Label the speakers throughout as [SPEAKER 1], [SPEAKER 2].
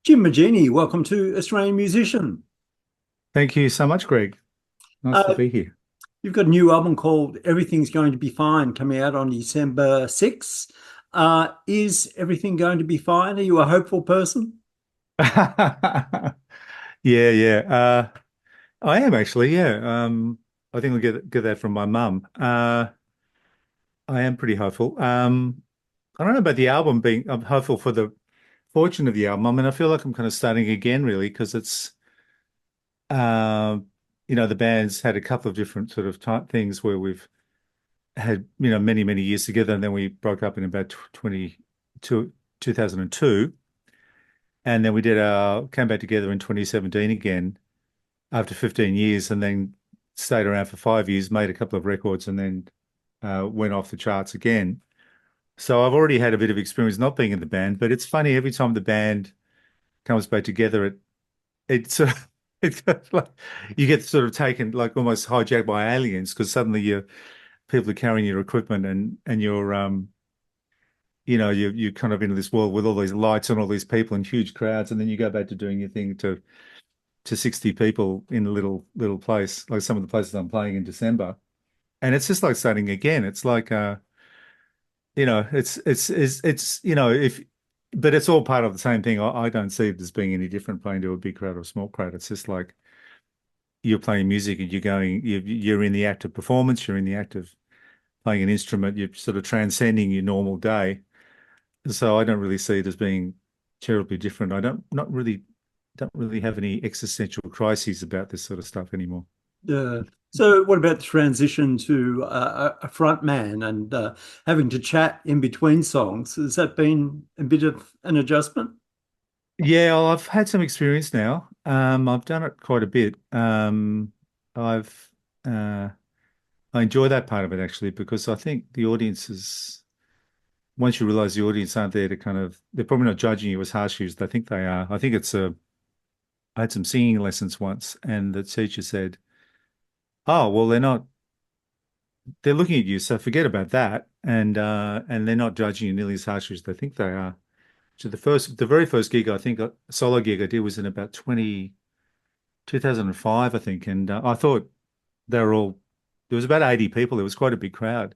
[SPEAKER 1] Jim Moginie, welcome to Australian Musician.
[SPEAKER 2] Thank you so much, Greg. Nice to
[SPEAKER 1] Uh,
[SPEAKER 2] be here.
[SPEAKER 1] you've got a new album called Everything's Going to Be Fine coming out on December 6th. Is everything going to be fine? Are you a hopeful person?
[SPEAKER 2] Yeah, yeah. I am actually, yeah. I think I'll get that from my mum. I am pretty hopeful. I don't know about the album being, I'm hopeful for the fortune of the album. I mean, I feel like I'm kind of starting again, really, because it's, uh, the band's had a couple of different sort of type things where we've had, many, many years together, and then we broke up in about 2002. And then we came back together in 2017 again after 15 years, and then stayed around for 5 years, made a couple of records, and then went off the charts again. So I've already had a bit of experience not being in the band, but it's funny every time the band comes back together, it's it's like you get sort of taken, like almost hijacked by aliens, because suddenly people are carrying your equipment, and you're kind of into this world with all these lights and all these people and huge crowds, and then you go back to doing your thing to 60 people in a little place, like some of the places I'm playing in December. And it's just like starting again. It's like if but it's all part of the same thing. I don't see it as being any different playing to a big crowd or a small crowd. It's just like you're playing music and you're in the act of performance, you're in the act of playing an instrument, you're sort of transcending your normal day. So I don't really see it as being terribly different. I don't really have any existential crises about this sort of stuff anymore.
[SPEAKER 1] So, what about the transition to a front man and having to chat in between songs? Has that been a bit of an adjustment?
[SPEAKER 2] Yeah, well, I've had some experience now. I've done it quite a bit. I've I enjoy that part of it actually because I think the audience is once you realize the audience aren't there to kind of they're probably not judging you as harshly as they think they are. I think it's a I had some singing lessons once and the teacher said, "Oh, well, they're looking at you, so forget about that." And they're not judging you nearly as harshly as they think they are. So the very first gig I think solo gig I did was in about 2005, I think, and I thought they were all there was about 80 people. There was quite a big crowd,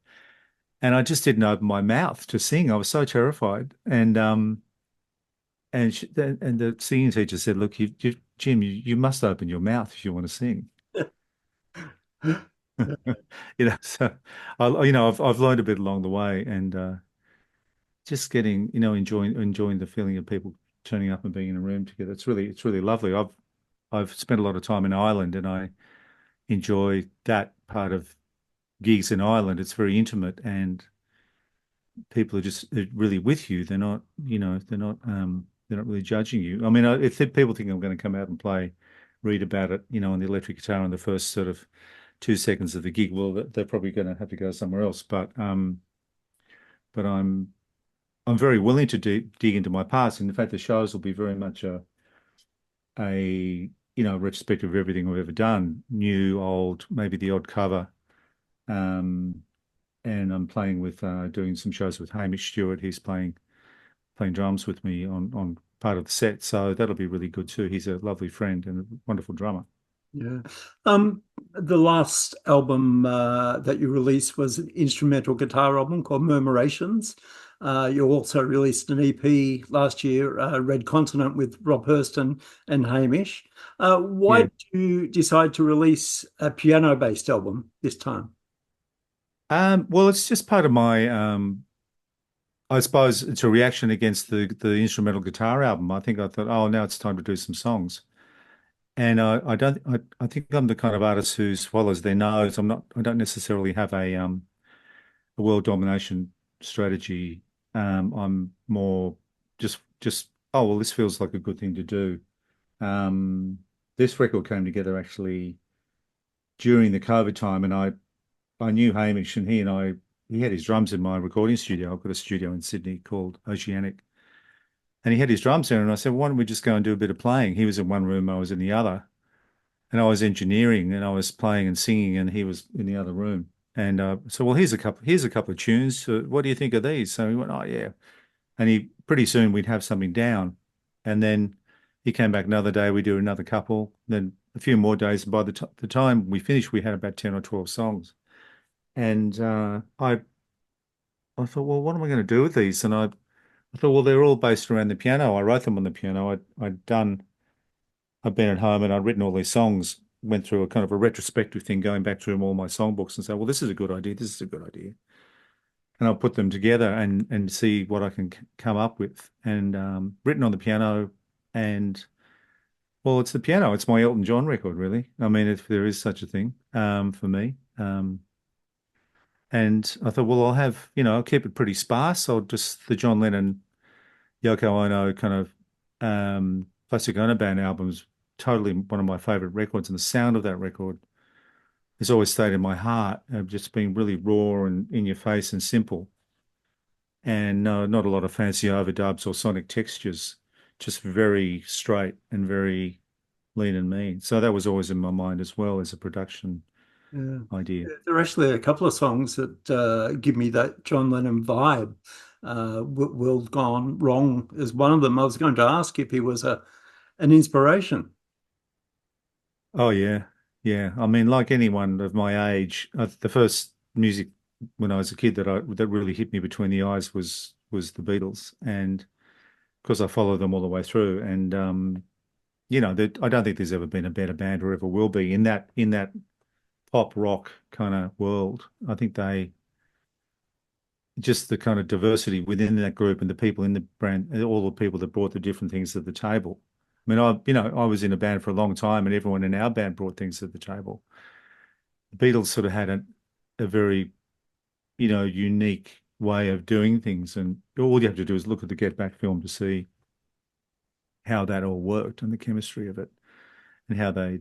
[SPEAKER 2] and I just didn't open my mouth to sing. I was so terrified, and the singing teacher said, "Look, Jim, you must open your mouth if you want to sing." So I've learned a bit along the way, and just getting, enjoying the feeling of people turning up and being in a room together. It's really lovely. I've spent a lot of time in Ireland, and I enjoy that part of gigs in Ireland. It's very intimate, and people are just really with you. They're not, they're not really judging you. I mean, if people think I'm going to come out and play, read about it, on the electric guitar in the first sort of 2 seconds of the gig, well, they're probably going to have to go somewhere else. But I'm very willing to dig into my past. And in fact, the shows will be very much a retrospective of everything I've ever done, new, old, maybe the odd cover. Um, and I'm playing with doing some shows with Hamish Stuart. He's playing drums with me on part of the set, so that'll be really good too. He's a lovely friend and a wonderful drummer.
[SPEAKER 1] Yeah. The last album that you released was an instrumental guitar album called Murmurations. You also released an EP last year, Red Continent, with Rob Hurst and Hamish. Why
[SPEAKER 2] Yeah.
[SPEAKER 1] did you decide to release a piano-based album this time?
[SPEAKER 2] Well, it's just part of my I suppose it's a reaction against the instrumental guitar album. I thought, oh, now it's time to do some songs. And I think I'm the kind of artist who swallows their nose. I don't necessarily have a world domination strategy. I'm more oh well, this feels like a good thing to do. Um, this record came together actually during the COVID time, and I knew Hamish, and he had his drums in my recording studio. I've got a studio in Sydney called Oceanic, and he had his drums there, and I said, why don't we just go and do a bit of playing? He was in one room, I was in the other, and I was engineering, and I was playing and singing, and he was in the other room. And so, well, here's a couple of tunes. What do you think of these? So he went, oh yeah, and he pretty soon we'd have something down, and then He came back another day. We do another couple, then a few more days. And by the time we finished, we had about 10 or 12 songs. And I thought, well, what am I going to do with these? And I thought, well, they're all based around the piano. I wrote them on the piano. I'd been at home and I'd written all these songs, went through a kind of a retrospective thing, going back through all my songbooks and say, well, this is a good idea. This is a good idea. And I'll put them together and see what I can come up with. And written on the piano, and well, it's the piano. It's my Elton John record, really. I mean, if there is such a thing, for me. And I thought, well, I'll keep it pretty sparse. I'll just the John Lennon, Yoko Ono kind of Plastic Ono Band albums, totally one of my favorite records. And the sound of that record has always stayed in my heart, of just being really raw and in your face and simple. And no, not a lot of fancy overdubs or sonic textures, just very straight and very lean and mean. So that was always in my mind as well as a production
[SPEAKER 1] Yeah.
[SPEAKER 2] idea.
[SPEAKER 1] There are actually a couple of songs that give me that John Lennon vibe. World Gone Wrong is one of them. I was going to ask if he was an inspiration.
[SPEAKER 2] Oh yeah, yeah. I mean, like anyone of my age, the first music when I was a kid that really hit me between the eyes was the Beatles, and because I followed them all the way through, and I don't think there's ever been a better band or ever will be in that pop rock kind of world. I think they just the kind of diversity within that group and the people in the brand, and all the people that brought the different things to the table. I mean, I was in a band for a long time, and everyone in our band brought things to the table. The Beatles sort of had a very, unique way of doing things, and all you have to do is look at the Get Back film to see how that all worked and the chemistry of it, and how they,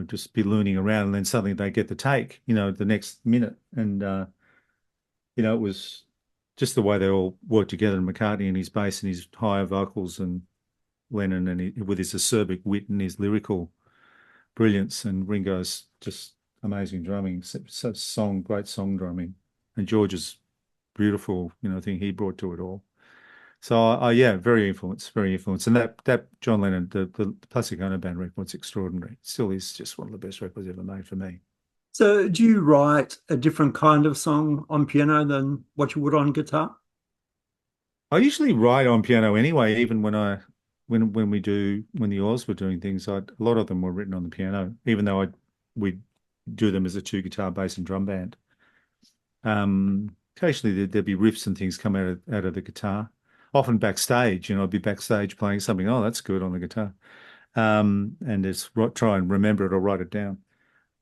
[SPEAKER 2] just be looning around, and then suddenly they get the take, the next minute, and it was just the way they all worked together, and McCartney and his bass and his higher vocals, and Lennon and with his acerbic wit and his lyrical brilliance, and Ringo's just amazing drumming, great song drumming, and George's beautiful, thing he brought to it all. So yeah, very influenced, and that John Lennon, the Plastic Ono Band record's extraordinary. It still is just one of the best records ever made for me.
[SPEAKER 1] So, do you write a different kind of song on piano than what you would on guitar?
[SPEAKER 2] I usually write on piano anyway, even when the Oars were doing things, a lot of them were written on the piano, even though we do them as a two guitar, bass and drum band. Occasionally there'd be riffs and things come out of the guitar. Often backstage, I'd be backstage playing something. Oh, that's good on the guitar. And just try and remember it or write it down.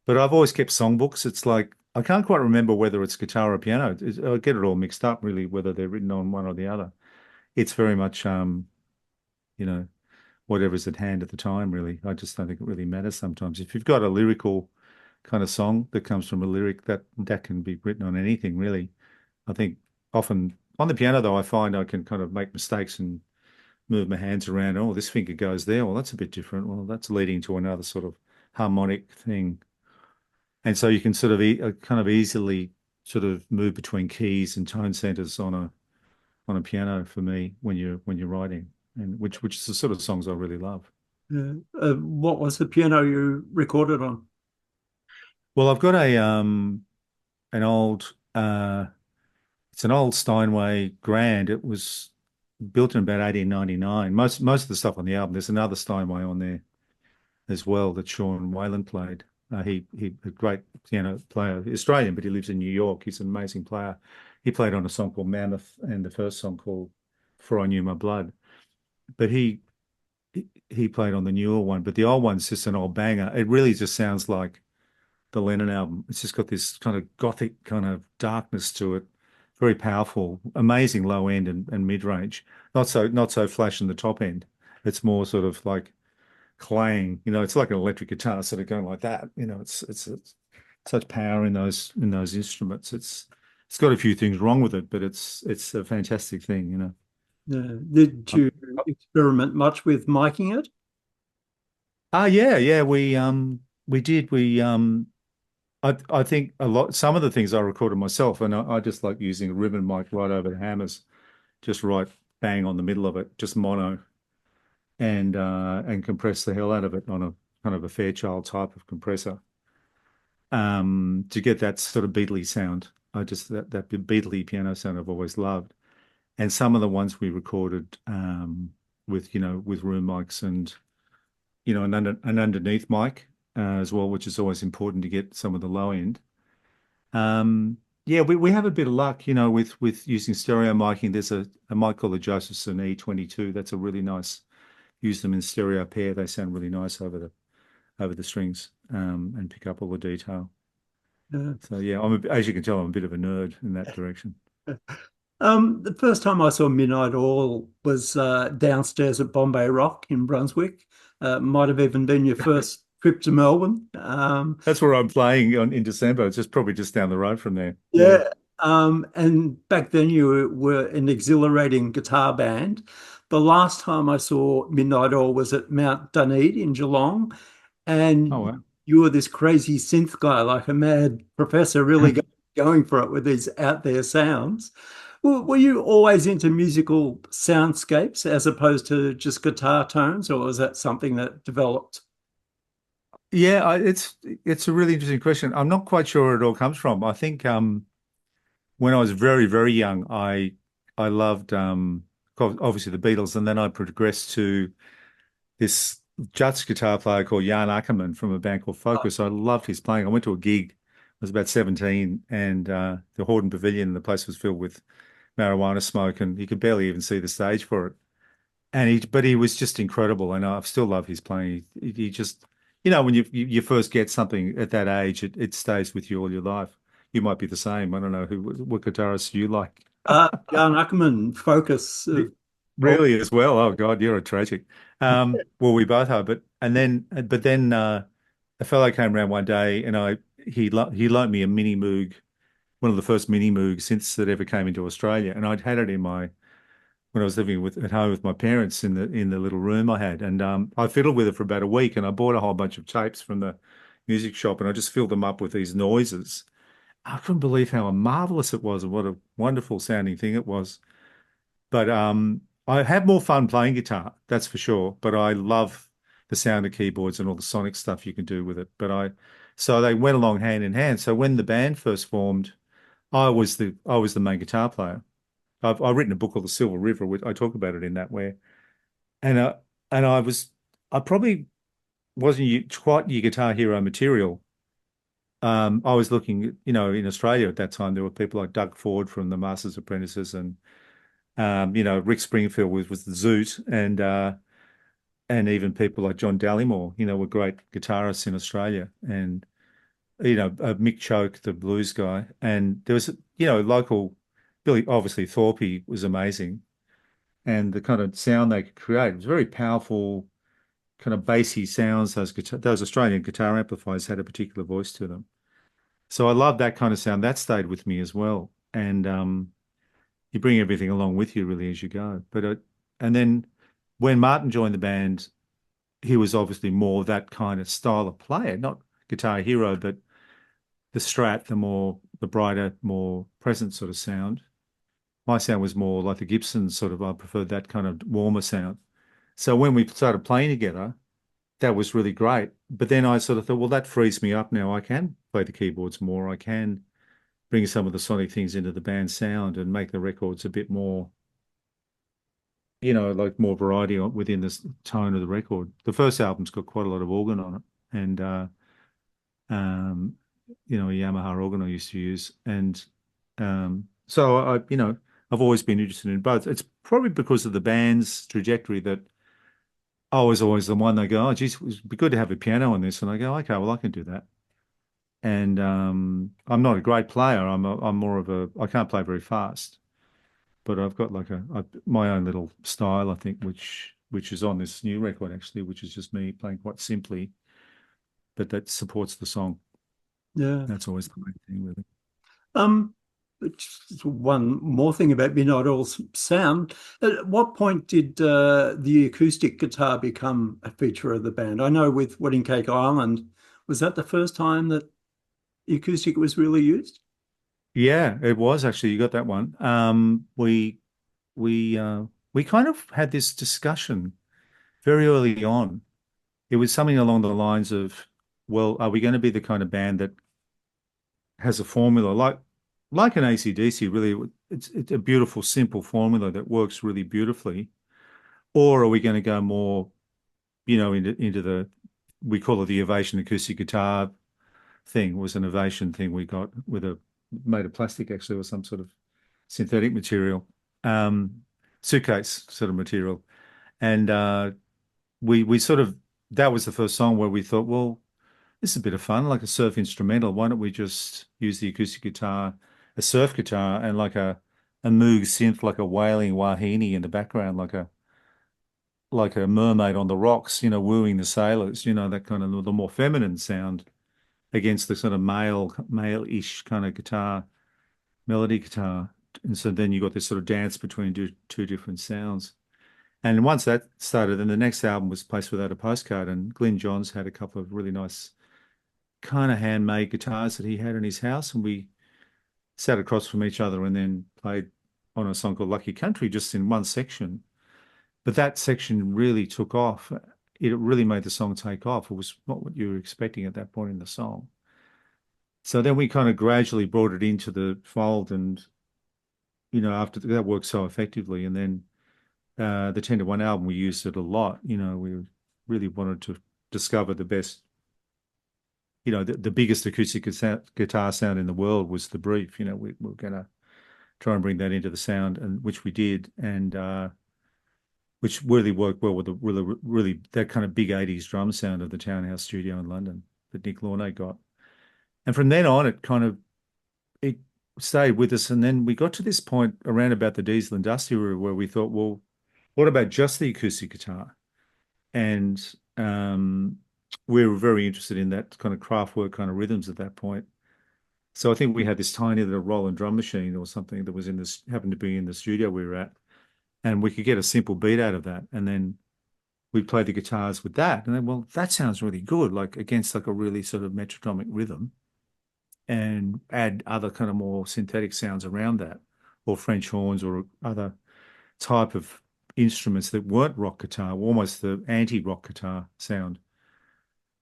[SPEAKER 2] But I've always kept songbooks. It's like I can't quite remember whether it's guitar or piano. I get it all mixed up, really, whether they're written on one or the other. It's very much, you know, whatever's at hand at the time, really. I just don't think it really matters sometimes. If you've got a lyrical kind of song that comes from a lyric, that can be written on anything, really. I think often on the piano, though, I find I can kind of make mistakes and move my hands around. Oh, this finger goes there. Well, that's a bit different. Well, that's leading to another sort of harmonic thing. And so you can sort of kind of easily sort of move between keys and tone centers on a piano for me when you're writing, and which is the sort of songs I really love.
[SPEAKER 1] What was the piano you recorded on?
[SPEAKER 2] Well, I've got an old it's an old Steinway Grand. It was built in about 1899. Most of the stuff on the album, there's another Steinway on there as well that Sean Whalen played. He a great piano player, Australian, but he lives in New York. He's an amazing player. He played on a song called Mammoth and the first song called For I Knew My Blood. But he played on the newer one, but the old one's just an old banger. It really just sounds like the Lennon album. It's just got this kind of gothic kind of darkness to it. Very powerful, amazing low end and mid range. Not so flash in the top end. It's more sort of like clang. It's like an electric guitar sort of going like that. It's such power in those instruments. It's got a few things wrong with it, but it's a fantastic thing.
[SPEAKER 1] Did
[SPEAKER 2] Um,
[SPEAKER 1] you experiment much with miking it?
[SPEAKER 2] yeah, yeah, we did. I think some of the things I recorded myself, and I just like using a ribbon mic right over the hammers, just right bang on the middle of it, just mono. and compress the hell out of it on a kind of a Fairchild type of compressor to get that sort of beatly sound. I just that beatly piano sound I've always loved. And some of the ones we recorded with with room mics and an underneath mic as well, which is always important to get some of the low end. Um, yeah, we have a bit of luck, with using stereo miking. There's a mic called the Josephson E22. That's a really nice. Use them in stereo pair. They sound really nice over the strings and pick up all the detail.
[SPEAKER 1] Yeah.
[SPEAKER 2] So yeah, as you can tell, I'm a bit of a nerd in that direction.
[SPEAKER 1] The first time I saw Midnight Oil was downstairs at Bombay Rock in Brunswick. Might have even been your first trip to Melbourne.
[SPEAKER 2] That's where I'm playing in December. It's just probably just down the road from there. Yeah.
[SPEAKER 1] Yeah. And back then you were an exhilarating guitar band. The last time I saw Midnight Oil was at Mount Dunedin in Geelong,
[SPEAKER 2] Oh
[SPEAKER 1] and
[SPEAKER 2] wow.
[SPEAKER 1] you were this crazy synth guy, like a mad professor, really going for it with these out there sounds. Were you always into musical soundscapes as opposed to just guitar tones, or was that something that developed?
[SPEAKER 2] Yeah, it's a really interesting question. I'm not quite sure where it all comes from. I think when I was very, very young, I loved obviously the Beatles, and then I progressed to this Dutch guitar player called Jan Akkerman from a band called Focus. I loved his playing. I went to a gig. I was about 17, and the Horden Pavilion, the place was filled with marijuana smoke, and you could barely even see the stage for it. But he was just incredible, and I still love his playing. He just, when you first get something at that age, it stays with you all your life. You might be the same. I don't know what guitarist you like.
[SPEAKER 1] Jan Ackerman, Focus. Oh,
[SPEAKER 2] Really as well. Oh God, you're a tragic. Well, we both are, but then a fellow came around one day and he loaned me a mini Moog, one of the first mini Moog synths that ever came into Australia, and I'd had it in my when I was living at home with my parents in the little room I had, and I fiddled with it for about a week, and I bought a whole bunch of tapes from the music shop, and I just filled them up with these noises. I couldn't believe how marvelous it was and what a wonderful sounding thing it was. But I have more fun playing guitar, that's for sure. But I love the sound of keyboards and all the sonic stuff you can do with it. So they went along hand in hand. So when the band first formed, I was the main guitar player. I've written a book called The Silver River, which I talk about it in that way. And I probably wasn't quite your guitar hero material. I was looking, in Australia at that time, there were people like Doug Ford from the Masters Apprentices and Rick Springfield was the Zoot and even people like John Dallymore, were great guitarists in Australia. And, Mick Choke, the blues guy. And there was, local Billy, obviously Thorpe was amazing. And the kind of sound they could create was very powerful, kind of bassy sounds. Those Australian guitar amplifiers had a particular voice to them. So I love that kind of sound. That stayed with me as well. And you bring everything along with you really as you go. And then when Martin joined the band, he was obviously more that kind of style of player, not guitar hero, but the Strat, the brighter, more present sort of sound. My sound was more like the Gibson sort of, I preferred that kind of warmer sound. So when we started playing together, that was really great. But then I sort of thought, well, that frees me up now. I can play the keyboards more. I can bring some of the sonic things into the band sound and make the records a bit more, like more variety within the tone of the record. The first album's got quite a lot of organ on it, and um, a Yamaha organ I used to use, and so I've always been interested in both. It's probably because of the band's trajectory that I was always the one they go, oh, geez, it would be good to have a piano on this, and I go, okay, well, I can do that. And I'm not a great player. I'm more of I can't play very fast, but I've got like my own little style, I think, which is on this new record actually, which is just me playing quite simply, but that supports the song.
[SPEAKER 1] yeah.
[SPEAKER 2] That's always the main thing, really.
[SPEAKER 1] Um, just one more thing about Midnight Oil's sound. At what point did the acoustic guitar become a feature of the band? I know with Wedding Cake Island, was that the first time that the acoustic was really used?
[SPEAKER 2] Yeah, it was actually. You got that one. We kind of had this discussion very early on. It was something along the lines of, well, are we going to be the kind of band that has a formula like an AC/DC, really? It's a beautiful, simple formula that works really beautifully. Or are we going to go more, into the, we call it the Ovation acoustic guitar thing. It was an Ovation thing we got with a, made of plastic actually, or some sort of synthetic material, um, suitcase sort of material. And we sort of, that was the first song where we thought, well, this is a bit of fun, like a surf instrumental. Why don't we just use the acoustic guitar, a surf guitar, and like a Moog synth, like a wailing wahine in the background, like a mermaid on the rocks, wooing the sailors, that kind of the more feminine sound against the sort of male-ish kind of guitar, melody guitar. And so then you got this sort of dance between two different sounds. And once that started, then the next album was Place Without a Postcard, and Glyn Johns had a couple of really nice kind of handmade guitars that he had in his house, and we sat across from each other and then played on a song called Lucky Country just in one section. But that section really took off. It really made the song take off. It was not what you were expecting at that point in the song. So then we kind of gradually brought it into the fold, and after that worked so effectively. And then the 10 to 1 album, we used it a lot. We really wanted to discover the best, the biggest acoustic guitar sound in the world was the brief. We were going to try and bring that into the sound, and which we did, and which really worked well with the really that kind of big 80s drum sound of the Townhouse studio in London that Nick Launay got. And from then on, it stayed with us. And then we got to this point around about the Diesel Industrial era where we thought, well, what about just the acoustic guitar? And we were very interested in that kind of Kraftwerk kind of rhythms at that point. So I think we had this tiny little Roland drum machine or something that was happened to be in the studio we were at, and we could get a simple beat out of that. And then we played the guitars with that. And then, well, that sounds really good, like against like a really sort of metronomic rhythm, and add other kind of more synthetic sounds around that, or French horns or other type of instruments that weren't rock guitar, almost the anti-rock guitar sound,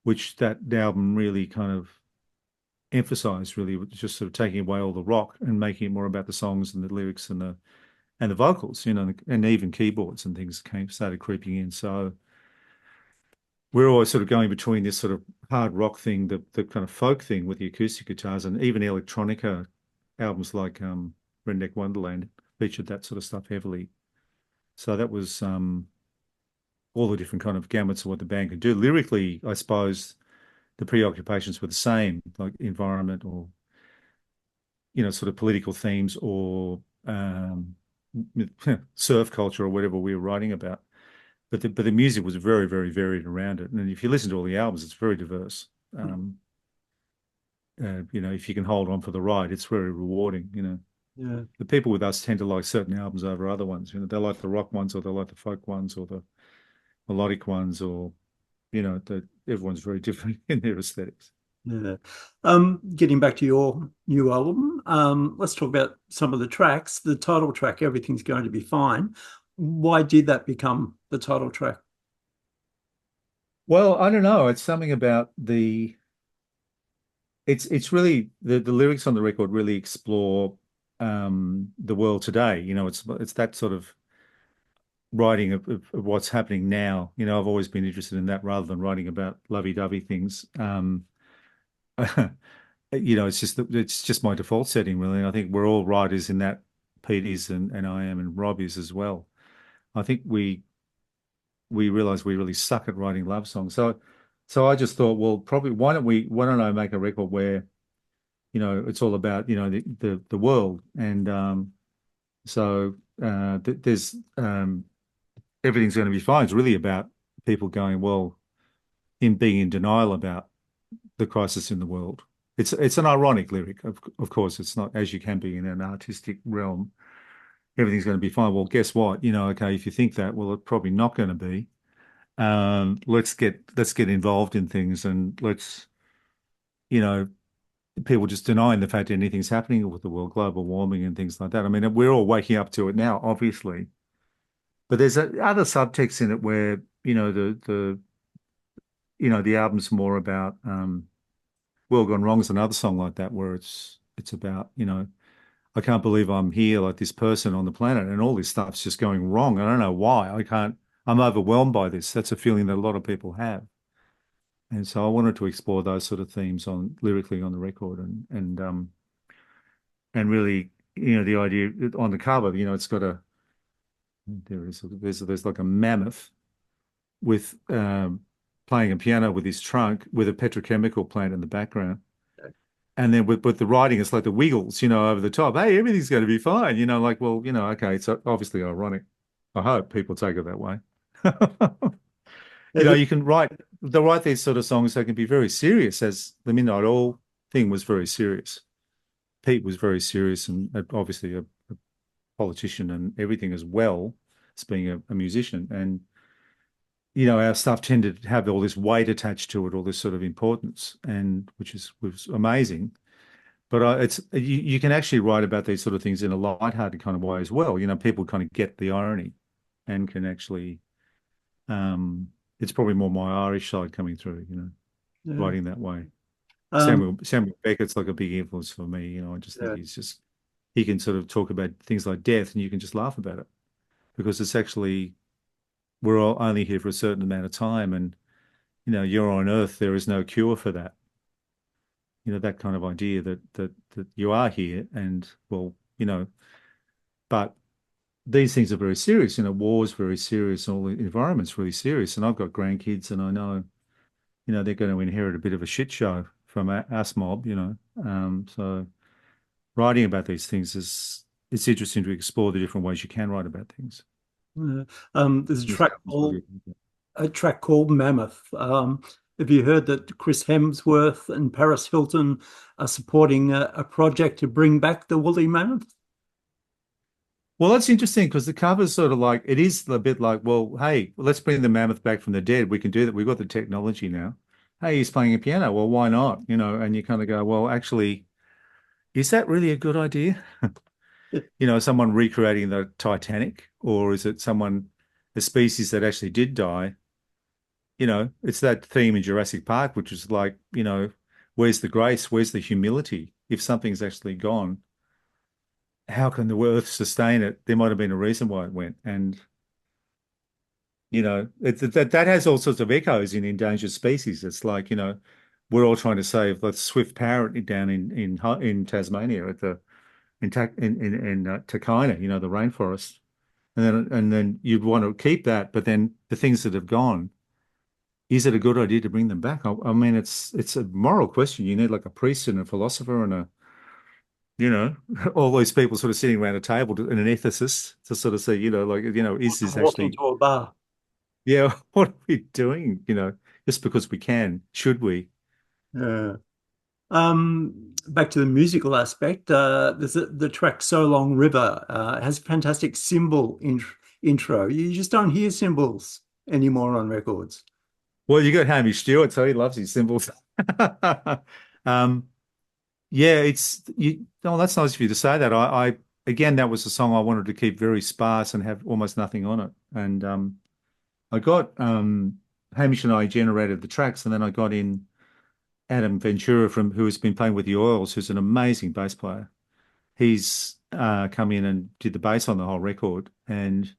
[SPEAKER 2] which that album really kind of emphasized, really, just sort of taking away all the rock and making it more about the songs and the lyrics and the vocals, and even keyboards and things started creeping in. So we're always sort of going between this sort of hard rock thing, the kind of folk thing with the acoustic guitars, and even electronica albums like Redneck Wonderland featured that sort of stuff heavily. So that was all the different kind of gamuts of what the band could do. Lyrically, I suppose the preoccupations were the same, like environment or, sort of political themes or surf culture or whatever we were writing about. But the music was very, very varied around it. And if you listen to all the albums, it's very diverse. If you can hold on for the ride, it's very rewarding.
[SPEAKER 1] Yeah.
[SPEAKER 2] The people with us tend to like certain albums over other ones. They like the rock ones, or they like the folk ones, or the melodic ones, or everyone's very different in their aesthetics.
[SPEAKER 1] Yeah. Getting back to your new album, let's talk about some of the tracks. The title track, Everything's Going to Be Fine. Why did that become the title track?
[SPEAKER 2] Well, I don't know. It's something about it's really the lyrics on the record really explore the world today. It's that sort of writing of what's happening now. I've always been interested in that rather than writing about lovey-dovey things. It's just my default setting, really. And I think we're all writers in that. Pete is, and I am, and Rob is as well. I think we realize we really suck at writing love songs. So I just thought, well, probably why don't I make a record where, it's all about, the world. And there's Everything's Going to Be Fine. It's really about people going, well, in being in denial about the crisis in the world. It's an ironic lyric, of course. It's not, as you can be in an artistic realm. Everything's going to be fine. Well, guess what? Okay, if you think that, well, it's probably not going to be. Let's get involved in things, and let's, people just denying the fact that anything's happening with the world, global warming and things like that. I mean, we're all waking up to it now, obviously. But there's other subtext in it where the the album's more about World Gone Wrong is another song like that where it's about, I can't believe I'm here like this person on the planet and all this stuff's just going wrong. I don't know why. I'm overwhelmed by this. That's a feeling that a lot of people have. And so I wanted to explore those sort of themes on lyrically on the record and really, the idea on the cover, it's got there's like a mammoth with playing a piano with his trunk with a petrochemical plant in the background. And then with the writing, it's like the Wiggles, over the top. Hey, everything's going to be fine. Like, well, okay, it's obviously ironic. I hope people take it that way.
[SPEAKER 1] Yeah,
[SPEAKER 2] They'll write these sort of songs that can be very serious, as the Midnight Oil thing was very serious. Pete was very serious and obviously a politician and everything as well as being a musician. And, our stuff tended to have all this weight attached to it, all this sort of importance, and was amazing. But you can actually write about these sort of things in a light-hearted kind of way as well. People kind of get the irony and can actually, it's probably more my Irish side coming through,
[SPEAKER 1] yeah.
[SPEAKER 2] writing that way.
[SPEAKER 1] Um,
[SPEAKER 2] Samuel Beckett's like a big influence for me. I just think
[SPEAKER 1] yeah.
[SPEAKER 2] he can sort of talk about things like death and you can just laugh about it because it's actually, we're all only here for a certain amount of time and, you're on Earth, there is no cure for that. That kind of idea that you are here and, well, but these things are very serious. War's very serious, all the environment's really serious. And I've got grandkids and I know, they're going to inherit a bit of a shit show from us mob, So writing about these things it's interesting to explore the different ways you can write about things.
[SPEAKER 1] Yeah. There's
[SPEAKER 2] This album's really
[SPEAKER 1] a track called Mammoth. Have you heard that Chris Hemsworth and Paris Hilton are supporting a project to bring back the woolly mammoth?
[SPEAKER 2] Well, that's interesting because the cover's sort of like it is a bit like, well, hey, let's bring the mammoth back from the dead. We can do that. We've got the technology now. Hey, he's playing a piano. Well, why not? And you kind of go, well, actually, is that really a good idea? Someone recreating the Titanic, or is it a species that actually did die? It's that theme in Jurassic Park, which is like, where's the grace? Where's the humility? If something's actually gone, how can the earth sustain it? There might have been a reason why it went. And, that has all sorts of echoes in endangered species. It's like, we're all trying to save the swift parrot down in Tasmania at the in Takina, the rainforest. And then you'd want to keep that, but then the things that have gone, is it a good idea to bring them back? I mean, it's a moral question. You need like a priest and a philosopher and all those people sort of sitting around a table and an ethicist to sort of say, is this
[SPEAKER 1] Walking
[SPEAKER 2] actually,
[SPEAKER 1] to a bar.
[SPEAKER 2] yeah, what are we doing? Just because we can, should we?
[SPEAKER 1] Yeah. Back to the musical aspect, the track So Long River has a fantastic intro. You just don't hear cymbals anymore on records.
[SPEAKER 2] Well, you got Hamish Stuart, so he loves his cymbals. Um, yeah, oh, that's nice of you to say that. Again, that was a song I wanted to keep very sparse and have almost nothing on it. And I got Hamish and I generated the tracks, and then I got in Adam Ventura who has been playing with the Oils, who's an amazing bass player. He's come in and did the bass on the whole record, and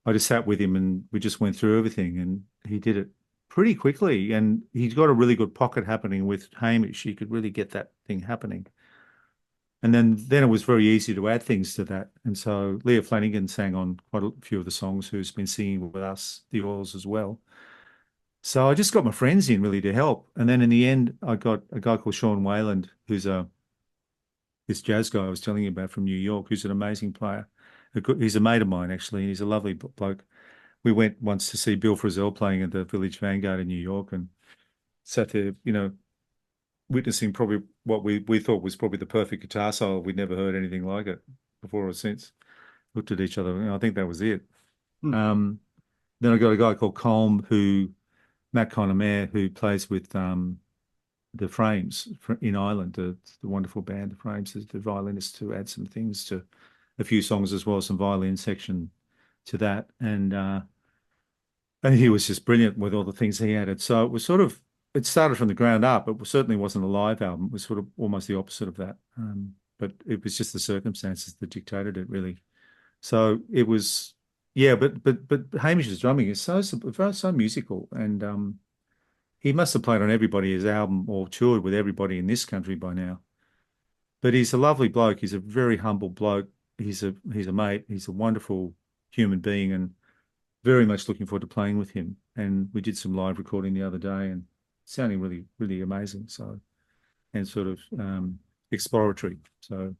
[SPEAKER 2] I just sat with him and we just went through everything, and he did it pretty quickly. And he's got a really good pocket happening with Hamish. He could really get that thing happening. And then it was very easy to add things to that. And so Leah Flanagan sang on quite a few of the songs, who's been singing with us, the Oils as well. So I just got my friends in really to help. And then in the end, I got a guy called Sean Wayland, who's this jazz guy I was telling you about from New York, who's an amazing player. He's a mate of mine, actually, and he's a lovely bloke. We went once to see Bill Frisell playing at the Village Vanguard in New York and sat there, witnessing probably what we thought was probably the perfect guitar solo. We'd never heard anything like it before or since. Looked at each other, and I think that was it.
[SPEAKER 1] Hmm.
[SPEAKER 2] Then I got a guy called Colm, Matt Connemare, who plays with the Frames in Ireland, the wonderful band, the Frames, the violinist, to add some things to a few songs as well, some violin section to that. And And he was just brilliant with all the things he added. So it was sort of, it started from the ground up. It certainly wasn't a live album. It was sort of almost the opposite of that. But it was just the circumstances that dictated it, really. So it was, yeah. But Hamish's drumming is so musical, and he must have played on everybody's album or toured with everybody in this country by now. But he's a lovely bloke. He's a very humble bloke. He's a mate. He's a wonderful human being, and very much looking forward to playing with him. And we did some live recording the other day, and sounding really, really amazing. So, and sort of exploratory. So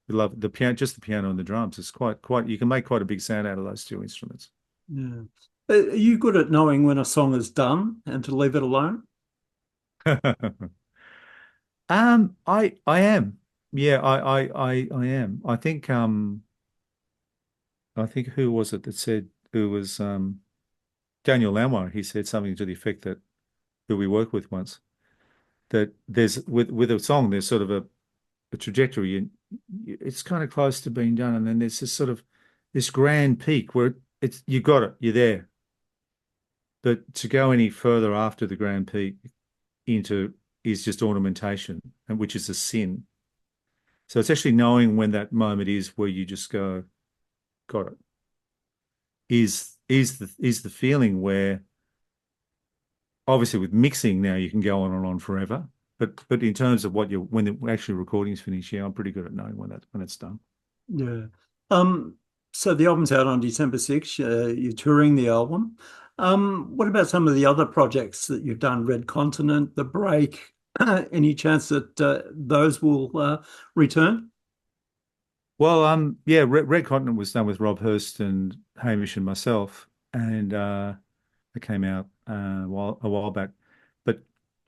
[SPEAKER 2] we love the piano, just the piano and the drums. It's quite. You can make quite a big sound out of those two instruments.
[SPEAKER 1] Yeah. Are you good at knowing when a song is done and to leave it alone?
[SPEAKER 2] I am. Yeah, I am. I think who was it that said who was Daniel Lanois? He said something to the effect that who we worked with once that there's with a song there's sort of a trajectory and it's kind of close to being done, and then there's this sort of this grand peak where it's you got it, you're there, but to go any further after the grand peak into is just ornamentation, and which is a sin. So it's actually knowing when that moment is where you just go, got it. Is the feeling where obviously with mixing now you can go on and on forever. But in terms of what you when the actual recording's finished, yeah, I'm pretty good at knowing when it's done.
[SPEAKER 1] Yeah. Um, so the album's out on December 6th. You're touring the album. What about some of the other projects that you've done? Red Continent, The Break. Any chance that those will return?
[SPEAKER 2] Well, yeah, Red Continent was done with Rob Hurst and Hamish and myself, and it came out a while back. But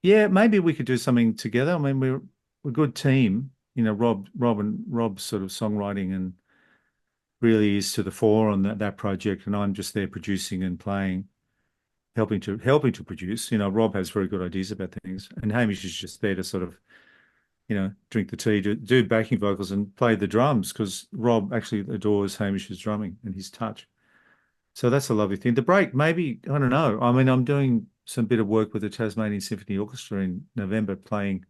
[SPEAKER 2] yeah, maybe we could do something together. I mean, we're a good team. You know, Rob's sort of songwriting and really is to the fore on that project, and I'm just there producing and playing, helping to produce. You know, Rob has very good ideas about things, and Hamish is just there to sort of drink the tea, do backing vocals and play the drums because Rob actually adores Hamish's drumming and his touch. So that's a lovely thing. The break, maybe, I don't know. I mean, I'm doing some bit of work with the Tasmanian Symphony Orchestra in November, playing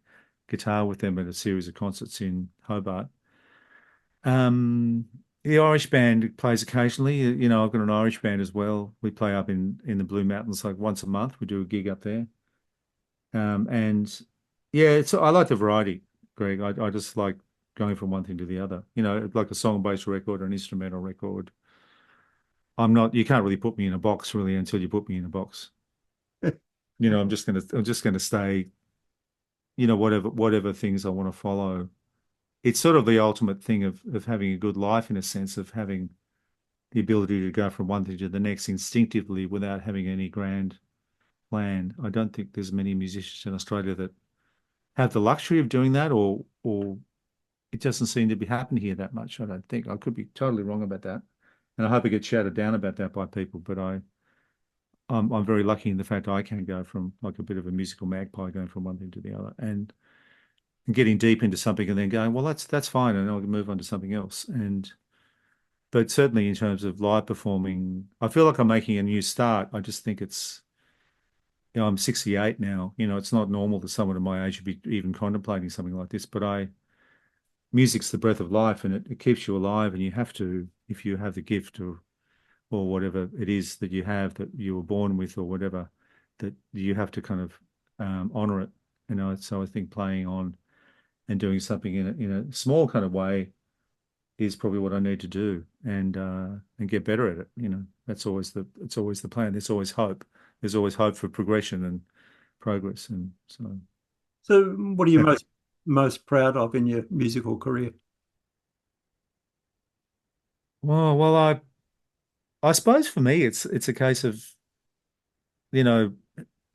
[SPEAKER 2] guitar with them at a series of concerts in Hobart. Um, the Irish band plays occasionally. You know, I've got an Irish band as well. We play up in the Blue Mountains like once a month. We do a gig up there. And yeah, I like the variety, Greg. I just like going from one thing to the other. You know, like a song-based record or an instrumental record. You can't really put me in a box really until you put me in a box. You know, I'm just gonna stay, whatever things I want to follow. It's sort of the ultimate thing of having a good life in a sense of having the ability to go from one thing to the next instinctively without having any grand plan. I don't think there's many musicians in Australia that have the luxury of doing that, or it doesn't seem to be happening here that much. I don't think. I could be totally wrong about that, and I hope I get shouted down about that by people. But I'm very lucky in the fact I can go from like a bit of a musical magpie going from one thing to the other and getting deep into something and then going, well, that's fine, and I'll move on to something else. But certainly in terms of live performing, I feel like I'm making a new start. I just think I'm 68 now. You know, it's not normal that someone of my age would be even contemplating something like this. But music's the breath of life, and it keeps you alive. And you have to, if you have the gift or whatever it is that you have that you were born with or whatever, that you have to kind of honor it. You know, so I think playing on and doing something in a small kind of way is probably what I need to do and get better at it. You know, it's always the plan. There's always hope. There's always hope for progression and progress. And so,
[SPEAKER 1] So, what are you most proud of in your musical career?
[SPEAKER 2] well, I suppose for me, it's a case of, you know,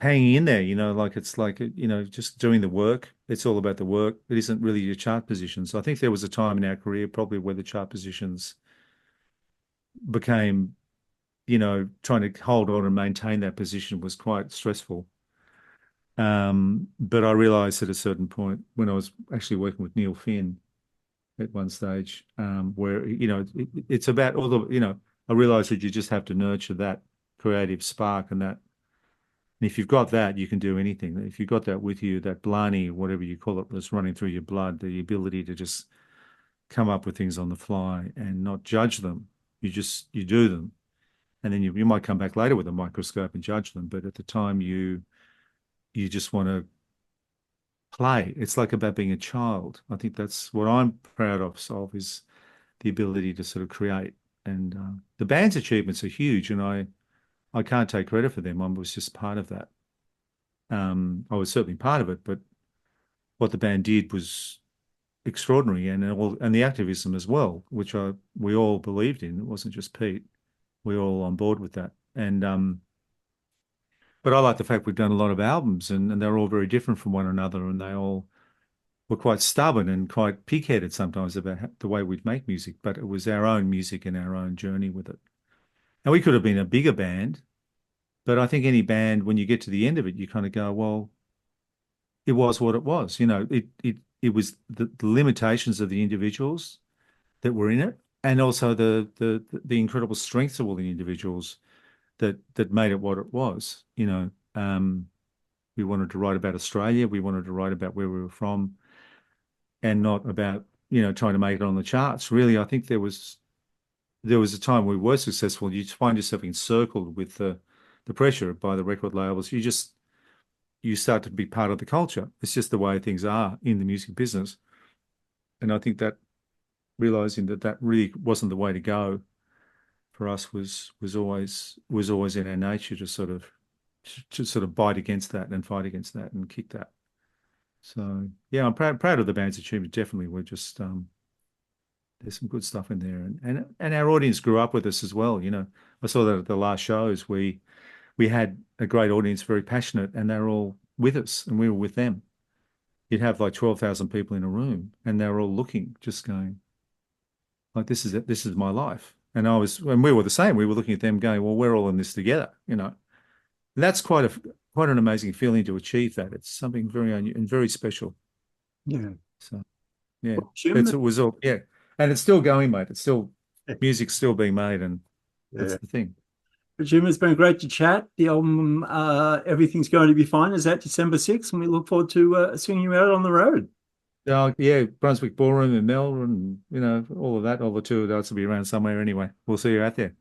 [SPEAKER 2] hanging in there, like it's like, just doing the work. It's all about the work. It isn't really your chart positions. I think there was a time in our career probably where the chart positions became, trying to hold on and maintain that position was quite stressful. But I realized at a certain point when I was actually working with Neil Finn at one stage, where, it's about all the, I realized that you just have to nurture that creative spark and that. And if you've got that, you can do anything. If you've got that with you, that blarney, whatever you call it, that's running through your blood, the ability to just come up with things on the fly and not judge them. You do them. And then you might come back later with a microscope and judge them. But at the time you just want to play. It's like about being a child. I think that's what I'm proud of is the ability to sort of create. And the band's achievements are huge, and I can't take credit for them. I was just part of that. I was certainly part of it, but what the band did was extraordinary, and the activism as well, which we all believed in. It wasn't just Pete. We were all on board with that. And but I like the fact we've done a lot of albums, and they're all very different from one another, and they all were quite stubborn and quite pig-headed sometimes about the way we'd make music. But it was our own music and our own journey with it. And we could have been a bigger band, but I think any band, when you get to the end of it, you kind of go, well, it was what it was. It was the limitations of the individuals that were in it, and also the incredible strengths of all the individuals that made it what it was. We wanted to write about Australia. We wanted to write about where we were from, and not about trying to make it on the charts. Really, I think there was a time we were successful. You find yourself encircled with the pressure by the record labels. You start to be part of the culture. It's just the way things are in the music business. And I think that realizing that really wasn't the way to go for us was always in our nature to sort of bite against that and fight against that and kick that. So yeah, I'm proud of the band's achievement. Definitely, we're just there's some good stuff in there, and our audience grew up with us as well. I saw that at the last shows. We had a great audience, very passionate, and they're all with us, and we were with them. You'd have like 12,000 people in a room, and they were all looking, just going, like, this is it. This is my life. And we were the same. We were looking at them, going, well, we're all in this together. And that's quite an amazing feeling to achieve that. It's something very and very special.
[SPEAKER 1] Yeah.
[SPEAKER 2] So yeah,
[SPEAKER 1] Well, Jim,
[SPEAKER 2] it was all and it's still going, mate. It's still music's still being made, and that's
[SPEAKER 1] yeah.
[SPEAKER 2] the thing.
[SPEAKER 1] Jim, it's been great to chat. The album, Everything's Going to Be Fine, is out December 6th, and we look forward to seeing you out on the road.
[SPEAKER 2] Yeah, Brunswick Ballroom in Melbourne, all of that, all the tour dates will be around somewhere anyway. We'll see you out there.